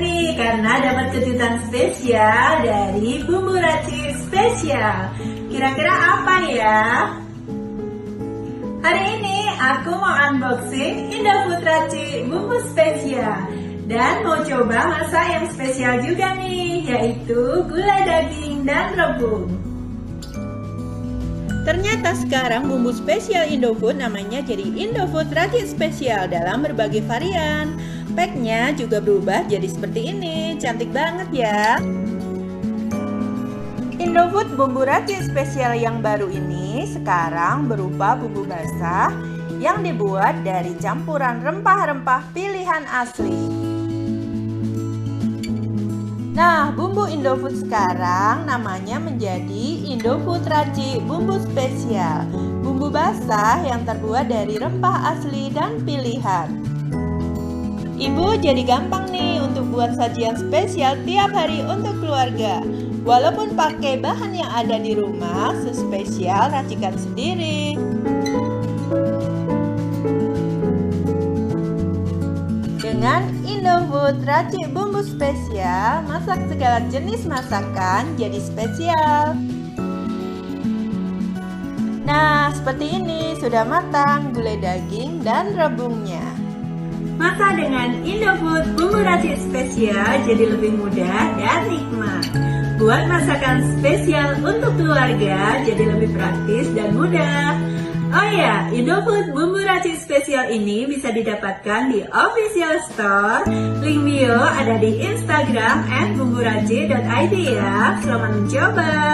nih karena dapat kejutan spesial dari Bumbu Racik Spesial. Kira-kira apa ya? Hari ini aku mau unboxing Indofood Racik Bumbu Spesial dan mau coba masak yang spesial juga nih, yaitu gulai daging dan rebung. Ternyata sekarang bumbu spesial Indofood namanya jadi Indofood Racik Spesial dalam berbagai varian. Packnya juga berubah jadi seperti ini, cantik banget ya. Indofood bumbu racik spesial yang baru ini sekarang berupa bumbu basah yang dibuat dari campuran rempah-rempah pilihan asli. Nah, bumbu Indofood sekarang namanya menjadi Indofood Racik Bumbu Spesial. Bumbu basah yang terbuat dari rempah asli dan pilihan. Ibu jadi gampang nih untuk buat sajian spesial tiap hari untuk keluarga. Walaupun pakai bahan yang ada di rumah, sespesial racikan sendiri. Dengan Indofood Racik Bumbu Spesial, masak segala jenis masakan jadi spesial. Nah, seperti ini sudah matang gulai daging dan rebungnya. Masak dengan Indofood Bumbu Racik Spesial jadi lebih mudah dan nikmat. Buat masakan spesial untuk keluarga jadi lebih praktis dan mudah. Oh ya, Indofood Bumbu Racik Spesial ini bisa didapatkan di official store. Link bio ada di Instagram @bumburacik.id ya. Selamat mencoba.